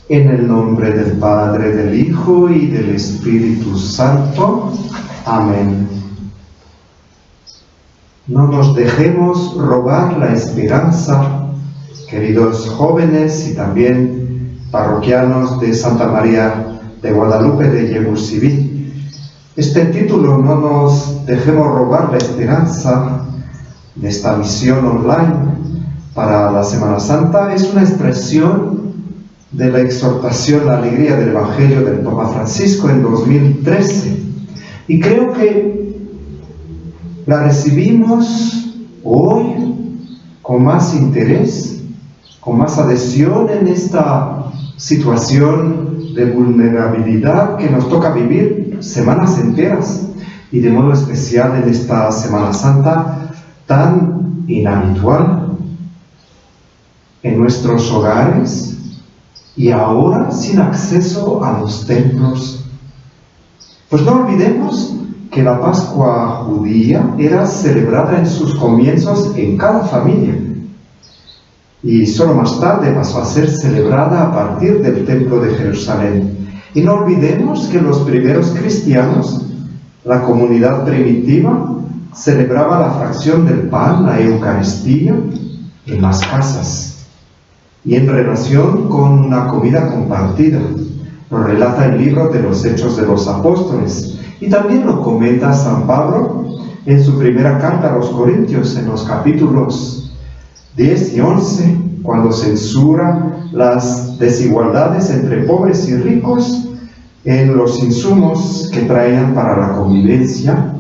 En el nombre del Padre, del Hijo y del Espíritu Santo. Amén. No nos dejemos robar la esperanza, queridos jóvenes y también parroquianos de Santa María de Guadalupe de Yegurcibí. Este título, No nos dejemos robar la esperanza, de esta misión online para la Semana Santa, es una expresión de la exhortación La alegría del Evangelio del Papa Francisco en 2013. Y creo que la recibimos hoy con más interés, con más adhesión en esta situación de vulnerabilidad que nos toca vivir semanas enteras y de modo especial en esta Semana Santa tan inhabitual en nuestros hogares y ahora sin acceso a los templos. Pues no olvidemos que la Pascua judía era celebrada en sus comienzos en cada familia y solo más tarde pasó a ser celebrada a partir del Templo de Jerusalén. Y no olvidemos que los primeros cristianos, la comunidad primitiva, celebraba la fracción del pan, la Eucaristía, en las casas y en relación con una comida compartida. Lo relata el libro de los Hechos de los Apóstoles y también lo comenta San Pablo en su primera carta a los Corintios, en los capítulos 10 y 11, cuando censura las desigualdades entre pobres y ricos en los insumos que traían para la convivencia,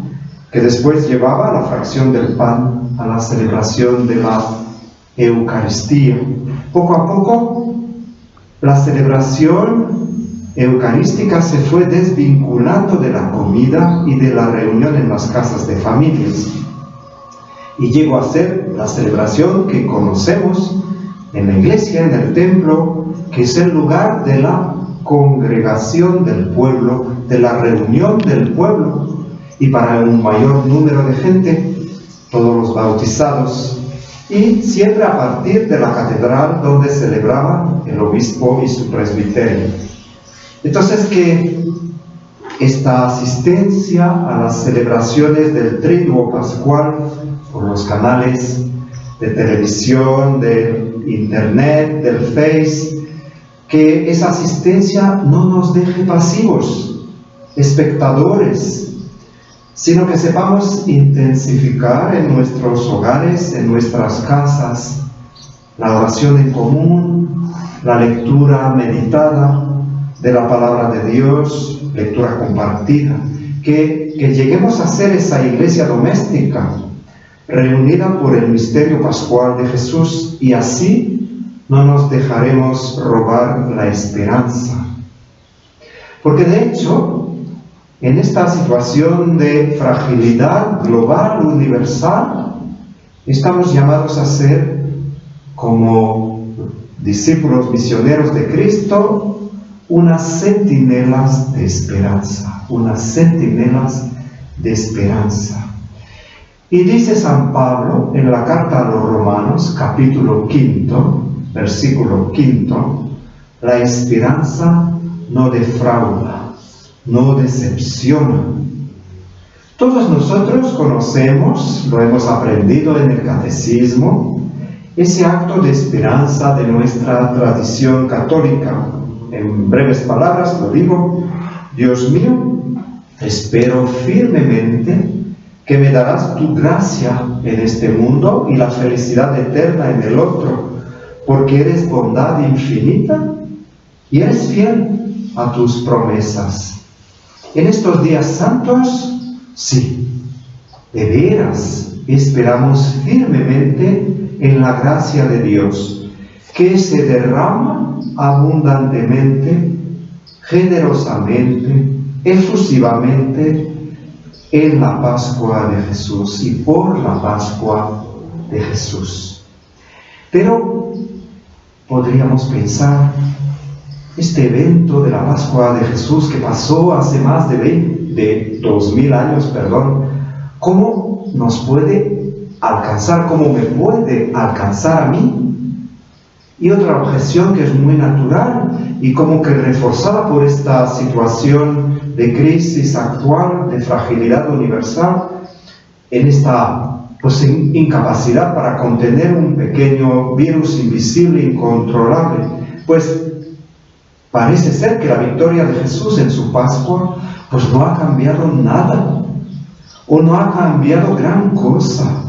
que después llevaba a la fracción del pan, a la celebración de la Eucaristía. Poco a poco, la celebración eucarística se fue desvinculando de la comida y de la reunión en las casas de familias, y llegó a ser la celebración que conocemos en la iglesia, en el templo, que es el lugar de la congregación del pueblo, de la reunión del pueblo, y para un mayor número de gente, todos los bautizados, y siempre a partir de la catedral donde celebraban el obispo y su presbiterio. Entonces, que esta asistencia a las celebraciones del Triduo Pascual por los canales de televisión, de internet, del Face, que esa asistencia no nos deje pasivos, espectadores, sino que sepamos intensificar en nuestros hogares, en nuestras casas, la oración en común, la lectura meditada de la palabra de Dios, lectura compartida, que lleguemos a ser esa iglesia doméstica, reunida por el misterio pascual de Jesús, y así no nos dejaremos robar la esperanza. Porque de hecho, en esta situación de fragilidad global, universal, estamos llamados a ser, como discípulos misioneros de Cristo, unas centinelas de esperanza, unas centinelas de esperanza. Y dice San Pablo en la carta a los Romanos, capítulo 5, versículo 5, la esperanza no defrauda, no decepciona. Todos nosotros conocemos, lo hemos aprendido en el catecismo, ese acto de esperanza de nuestra tradición católica. En breves palabras lo digo: Dios mío, espero firmemente que me darás tu gracia en este mundo y la felicidad eterna en el otro, porque eres bondad infinita y eres fiel a tus promesas. En estos días santos, sí, de veras esperamos firmemente en la gracia de Dios, que se derrama abundantemente, generosamente, efusivamente en la Pascua de Jesús y por la Pascua de Jesús. Pero podríamos pensar, este evento de la Pascua de Jesús que pasó hace más de 2000 años, ¿cómo nos puede alcanzar? ¿Cómo me puede alcanzar a mí? Y otra objeción que es muy natural y como que reforzada por esta situación de crisis actual, de fragilidad universal, en esta incapacidad para contener un pequeño virus invisible e incontrolable, pues parece ser que la victoria de Jesús en su Pascua pues no ha cambiado nada, o no ha cambiado gran cosa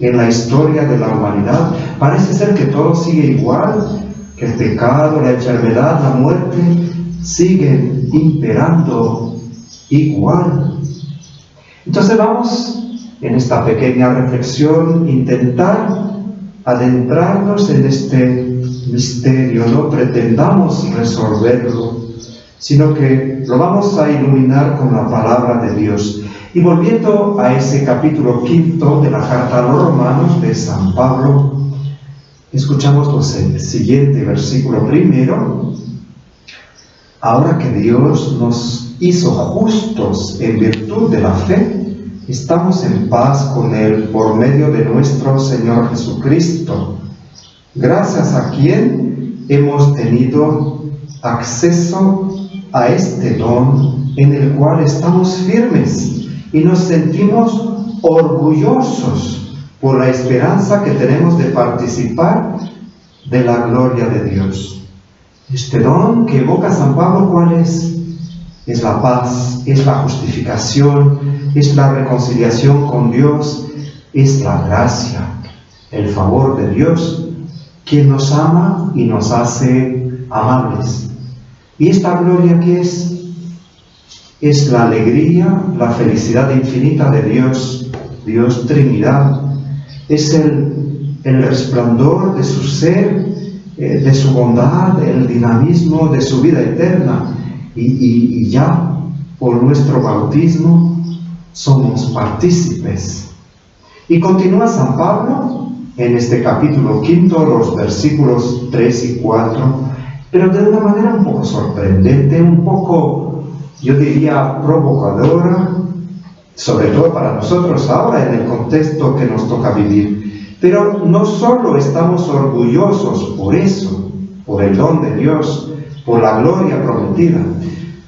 en la historia de la humanidad. Parece ser que todo sigue igual, que el pecado, la enfermedad, la muerte siguen imperando igual. Entonces vamos en esta pequeña reflexión intentar adentrarnos en este misterio. No pretendamos resolverlo, sino que lo vamos a iluminar con la palabra de Dios. Y volviendo a ese capítulo 5 de la carta a los Romanos de San Pablo, escuchamos el siguiente versículo primero. Ahora que Dios nos hizo justos en virtud de la fe, estamos en paz con Él por medio de nuestro Señor Jesucristo, gracias a quien hemos tenido acceso a este don en el cual estamos firmes y nos sentimos orgullosos por la esperanza que tenemos de participar de la gloria de Dios. Este don que evoca San Pablo, ¿cuál es? Es la paz, es la justificación, es la reconciliación con Dios, es la gracia, el favor de Dios, quien nos ama y nos hace amables. ¿Y esta gloria qué es? Es la alegría, la felicidad infinita de Dios, Dios Trinidad. Es el resplandor de su ser, de su bondad, el dinamismo de su vida eterna. Y ya por nuestro bautismo somos partícipes. Y continúa San Pablo en este capítulo 5, los versículos 3 y 4, pero de una manera un poco sorprendente, un poco, yo diría, provocadora, sobre todo para nosotros ahora en el contexto que nos toca vivir. Pero no solo estamos orgullosos por eso, por el don de Dios, por la gloria prometida,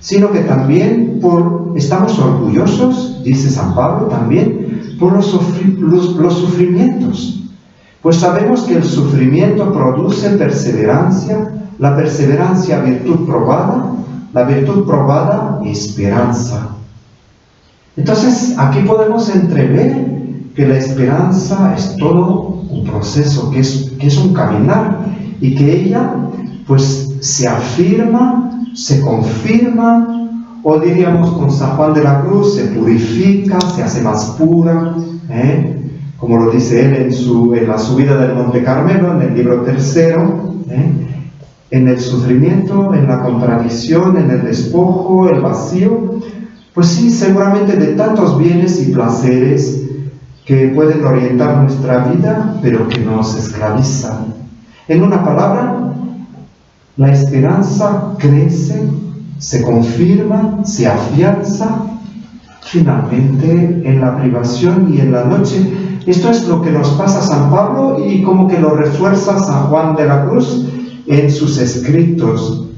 sino que también estamos orgullosos, dice San Pablo, también por los sufrimientos. Pues sabemos que el sufrimiento produce perseverancia, la perseverancia virtud probada, la virtud probada esperanza. Entonces aquí podemos entrever que la esperanza es todo un proceso, que es un caminar, y que ella pues se afirma, se confirma, o diríamos con San Juan de la Cruz, se purifica, se hace más pura, como lo dice él en la subida del Monte Carmelo, en el libro 3, en el sufrimiento, en la contradicción, en el despojo, el vacío, pues sí, seguramente de tantos bienes y placeres que pueden orientar nuestra vida, pero que nos esclavizan. En una palabra, la esperanza crece, se confirma, se afianza, finalmente en la privación y en la noche. Esto es lo que nos pasa a San Pablo y como que lo refuerza San Juan de la Cruz en sus escritos.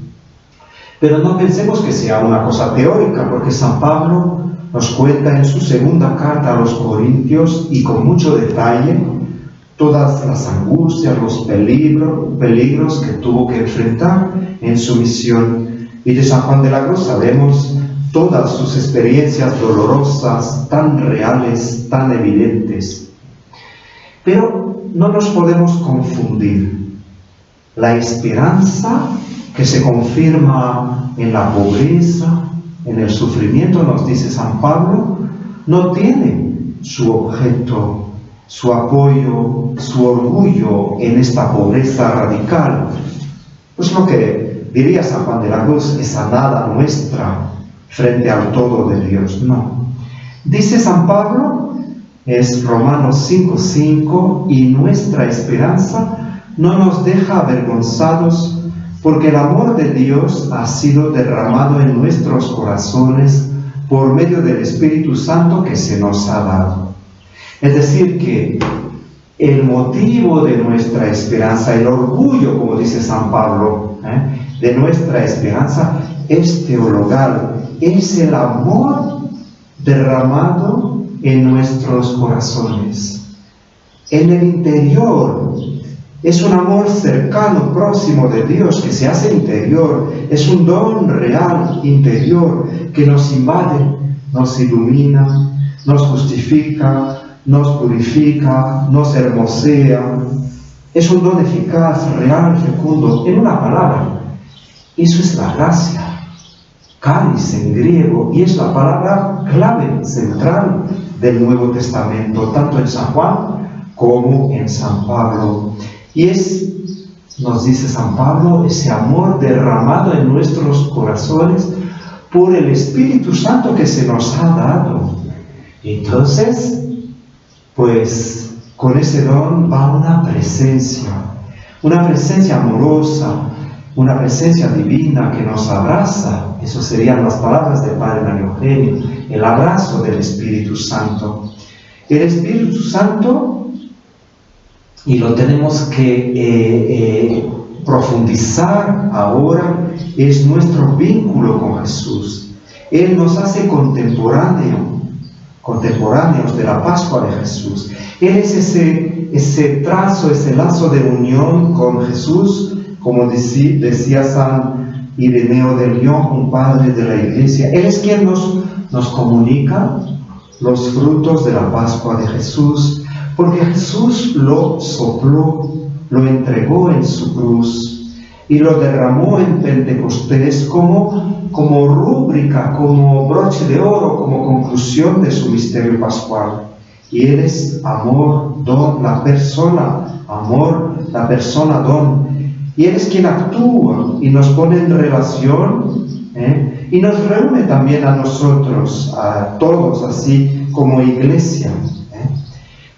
Pero no pensemos que sea una cosa teórica, porque San Pablo nos cuenta en su segunda carta a los Corintios y con mucho detalle todas las angustias, los peligros que tuvo que enfrentar en su misión. Y de San Juan de la Cruz sabemos todas sus experiencias dolorosas, tan reales, tan evidentes. Pero no nos podemos confundir. La esperanza que se confirma en la pobreza, en el sufrimiento, nos dice San Pablo, no tiene su objeto, su apoyo, su orgullo en esta pobreza radical. Pues lo que diría San Juan de la Cruz, esa nada nuestra frente al todo de Dios, no. Dice San Pablo, es Romanos 5:5, y nuestra esperanza no nos deja avergonzados, porque el amor de Dios ha sido derramado en nuestros corazones por medio del Espíritu Santo que se nos ha dado. Es decir, que el motivo de nuestra esperanza, el orgullo, como dice San Pablo, de nuestra esperanza es teologal, es el amor derramado en nuestros corazones, en el interior. Es un amor cercano, próximo de Dios, que se hace interior. Es un don real, interior, que nos invade, nos ilumina, nos justifica, nos purifica, nos hermosea. Es un don eficaz, real, fecundo. En una palabra, eso es la gracia. Caris en griego, y es la palabra clave, central del Nuevo Testamento, tanto en San Juan como en San Pablo. Y es, nos dice San Pablo, ese amor derramado en nuestros corazones por el Espíritu Santo que se nos ha dado. Entonces, pues con ese don va una presencia amorosa, una presencia divina que nos abraza. Eso serían las palabras del Padre Mario Eugenio, el abrazo del Espíritu Santo. El Espíritu Santo, y lo tenemos que profundizar ahora, es nuestro vínculo con Jesús. Él nos hace contemporáneos de la Pascua de Jesús. Él es ese trazo, ese lazo de unión con Jesús, como decía San Ireneo de Lyon, un padre de la Iglesia. Él es quien nos comunica los frutos de la Pascua de Jesús, porque Jesús lo sopló, lo entregó en su cruz y lo derramó en Pentecostés como rúbrica, como broche de oro, como conclusión de su misterio pascual. Y Él es amor, don, la persona, amor, la persona, don. Y Él es quien actúa y nos pone en relación, y nos reúne también a nosotros, a todos, así como iglesia.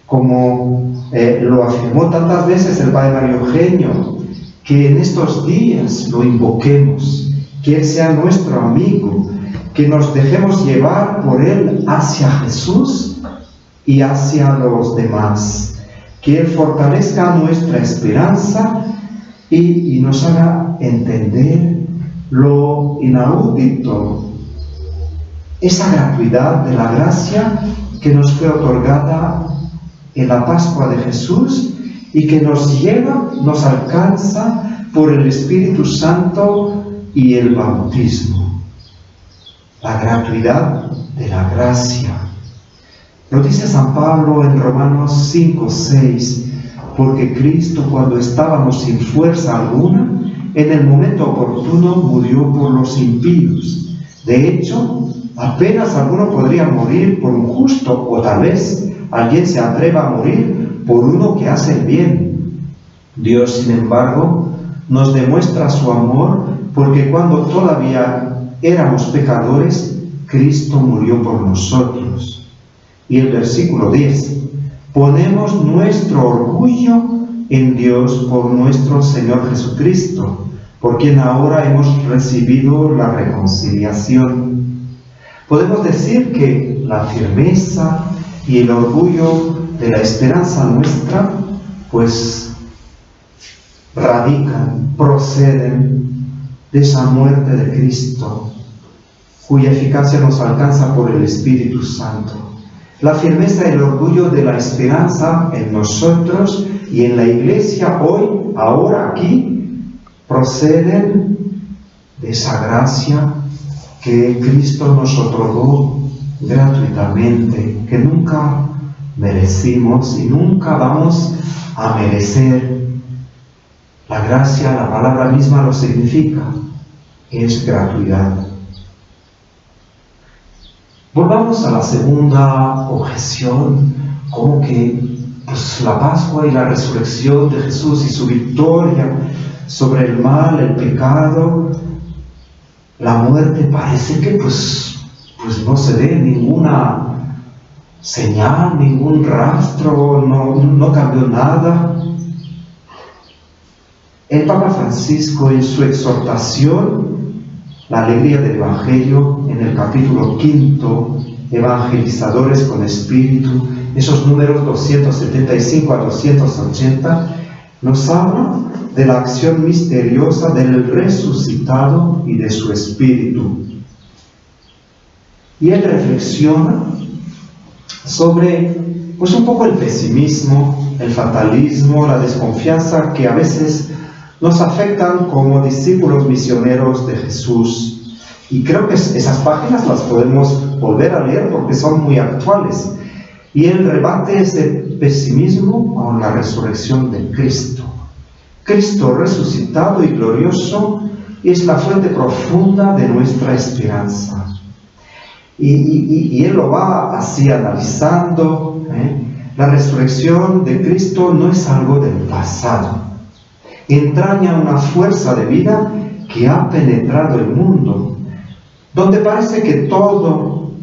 Como lo afirmó tantas veces el Padre Mario Eugenio, que en estos días lo invoquemos, que Él sea nuestro amigo, que nos dejemos llevar por Él hacia Jesús y hacia los demás, que Él fortalezca nuestra esperanza y nos haga entender lo inaudito, esa gratuidad de la gracia que nos fue otorgada en la Pascua de Jesús y que nos lleva, nos alcanza por el Espíritu Santo y el bautismo. La gratuidad de la gracia. Lo dice San Pablo en Romanos 5:6, porque Cristo, cuando estábamos sin fuerza alguna, en el momento oportuno murió por los impíos. De hecho, apenas alguno podría morir por un justo, o tal vez alguien se atreva a morir por uno que hace el bien. Dios, sin embargo, nos demuestra su amor porque cuando todavía éramos pecadores, Cristo murió por nosotros. Y el versículo 10, ponemos nuestro orgullo en Dios por nuestro Señor Jesucristo, por quien ahora hemos recibido la reconciliación. Podemos decir que la firmeza y el orgullo de la esperanza nuestra, pues radican, proceden de esa muerte de Cristo, cuya eficacia nos alcanza por el Espíritu Santo. La firmeza y el orgullo de la esperanza en nosotros y en la Iglesia hoy, ahora, aquí, proceden de esa gracia que Cristo nos otorgó gratuitamente, que nunca merecimos y nunca vamos a merecer. La gracia, la palabra misma lo significa, es gratuidad. Volvamos a la segunda objeción, como que pues, la Pascua y la resurrección de Jesús y su victoria sobre el mal, el pecado, la muerte, parece que pues no se ve ninguna señal, ningún rastro, no cambió nada. El Papa Francisco, en su exhortación, La alegría del Evangelio, en el capítulo 5, evangelizadores con espíritu, esos números 275 a 280, nos habla de la acción misteriosa del resucitado y de su espíritu. Y él reflexiona sobre, pues, un poco el pesimismo, el fatalismo, la desconfianza que a veces nos afectan como discípulos misioneros de Jesús. Y creo que esas páginas las podemos volver a leer porque son muy actuales. Y él rebate ese pesimismo con la resurrección de Cristo. Cristo resucitado y glorioso es la fuente profunda de nuestra esperanza. Y él lo va así analizando. La resurrección de Cristo no es algo del pasado. Entraña una fuerza de vida que ha penetrado el mundo, donde parece que todo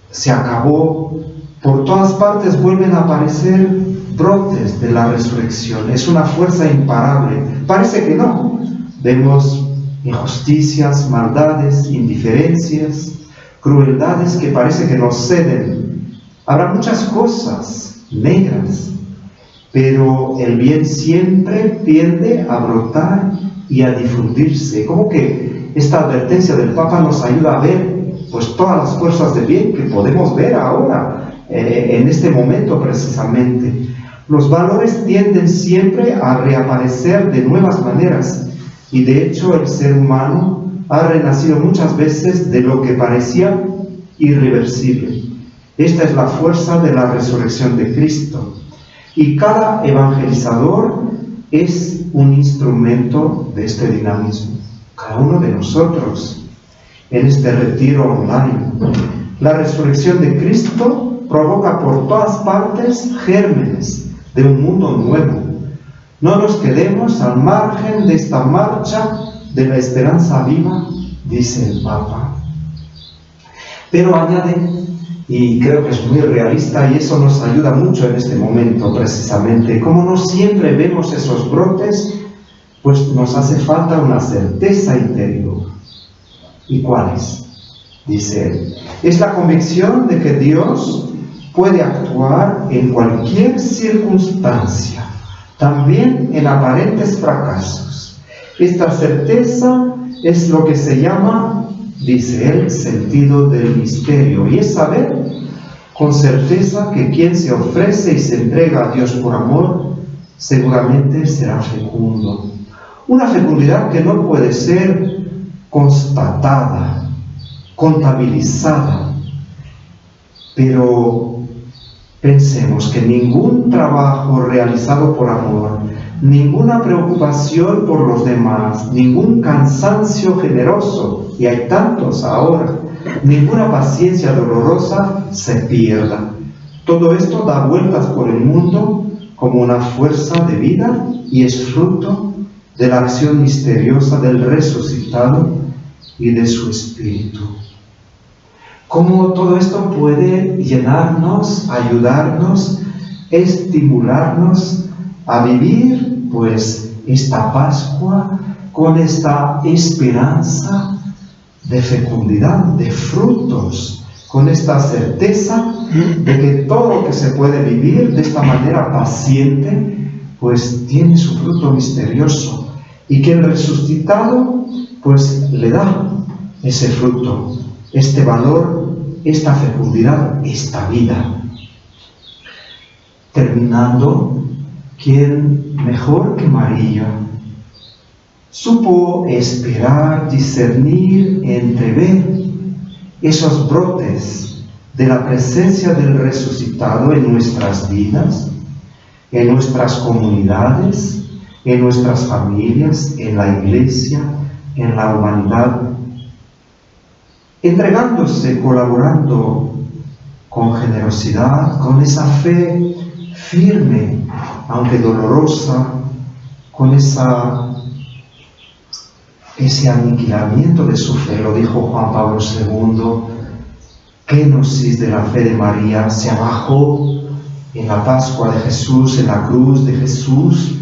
se acabó. Por todas partes vuelven a aparecer brotes de la resurrección. Es una fuerza imparable. Parece que no. Vemos injusticias, maldades, indiferencias, crueldades que parece que no ceden. Habrá muchas cosas negras, pero el bien siempre tiende a brotar y a difundirse. Como que esta advertencia del Papa nos ayuda a ver, pues, todas las fuerzas de bien que podemos ver ahora, en este momento precisamente. Los valores tienden siempre a reaparecer de nuevas maneras, y de hecho el ser humano ha renacido muchas veces de lo que parecía irreversible. Esta es la fuerza de la resurrección de Cristo. Y cada evangelizador es un instrumento de este dinamismo. Cada uno de nosotros, en este retiro online. La resurrección de Cristo provoca por todas partes gérmenes de un mundo nuevo. No nos quedemos al margen de esta marcha de la esperanza viva, dice el Papa. Pero añade, y creo que es muy realista, y eso nos ayuda mucho en este momento precisamente, como no siempre vemos esos brotes, pues nos hace falta una certeza interior. ¿Y cuál es? Dice él. Es la convicción de que Dios puede actuar en cualquier circunstancia, también en aparentes fracasos. Esta certeza es lo que se llama, dice él, sentido del misterio, y es saber con certeza que quien se ofrece y se entrega a Dios por amor, seguramente será fecundo. Una fecundidad que no puede ser constatada, contabilizada, pero pensemos que ningún trabajo realizado por amor, ninguna preocupación por los demás, ningún cansancio generoso, y hay tantos ahora, ninguna paciencia dolorosa se pierda. Todo esto da vueltas por el mundo como una fuerza de vida y es fruto de la acción misteriosa del resucitado y de su espíritu. ¿Cómo todo esto puede llenarnos, ayudarnos, estimularnos a vivir, pues, esta Pascua con esta esperanza de fecundidad, de frutos, con esta certeza de que todo lo que se puede vivir de esta manera paciente, pues tiene su fruto misterioso, y que el resucitado, pues, le da ese fruto, este valor, esta fecundidad, esta vida. Terminando, ¿quién mejor que María supo esperar, discernir, entrever esos brotes de la presencia del resucitado en nuestras vidas, en nuestras comunidades, en nuestras familias, en la Iglesia, en la humanidad, entregándose, colaborando con generosidad, con esa fe firme, aunque dolorosa, con ese aniquilamiento de su fe? Lo dijo Juan Pablo II, Kenosis de la fe de María, se abajó en la Pascua de Jesús, en la cruz de Jesús,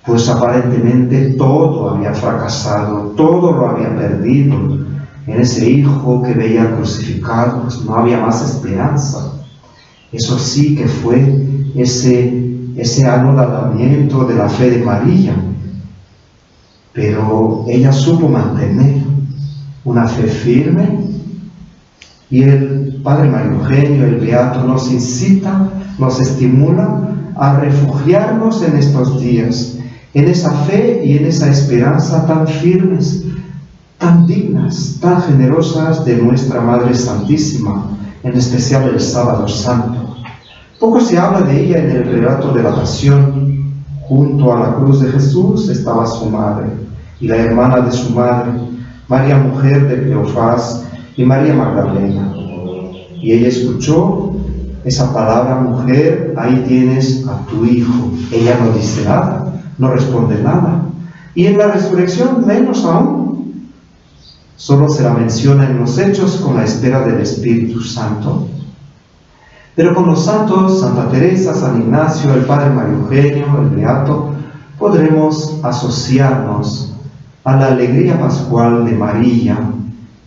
pues aparentemente todo había fracasado, todo lo había perdido. en ese hijo que veía crucificado, pues no había más esperanza. Eso sí que fue ese anodamiento de la fe de María, pero ella supo mantener una fe firme, y el Padre Mario Eugenio, el Beato, nos incita, nos estimula a refugiarnos en estos días, en esa fe y en esa esperanza tan firmes, tan dignas, tan generosas de nuestra Madre Santísima, en especial el Sábado Santo. Poco se habla de ella en el relato de la Pasión. Junto a la cruz de Jesús estaba su madre y la hermana de su madre, María mujer de Cleofás y María Magdalena. Y ella escuchó esa palabra: mujer, ahí tienes a tu hijo. Ella no dice nada, no responde nada. Y en la resurrección menos aún. Solo se la menciona en los Hechos con la espera del Espíritu Santo. Pero con los santos, Santa Teresa, San Ignacio, el Padre Mario Eugenio, el Beato, podremos asociarnos a la alegría pascual de María,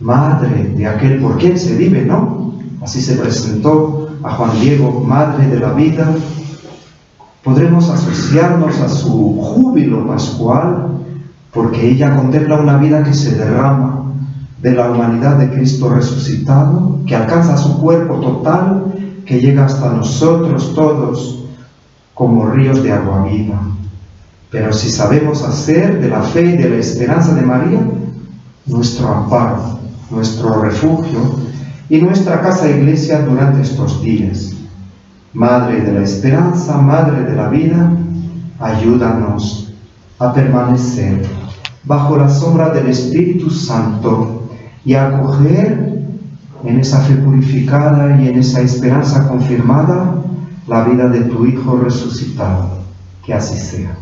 madre de aquel por quien se vive, ¿no? Así se presentó a Juan Diego, madre de la vida. Podremos asociarnos a su júbilo pascual, porque ella contempla una vida que se derrama de la humanidad de Cristo resucitado, que alcanza su cuerpo total, que llega hasta nosotros todos como ríos de agua viva. Pero si sabemos hacer de la fe y de la esperanza de María nuestro amparo, nuestro refugio y nuestra casa iglesia durante estos días, Madre de la esperanza, Madre de la vida, ayúdanos a permanecer bajo la sombra del Espíritu Santo y a acoger en esa fe purificada y en esa esperanza confirmada la vida de tu Hijo resucitado. Que así sea.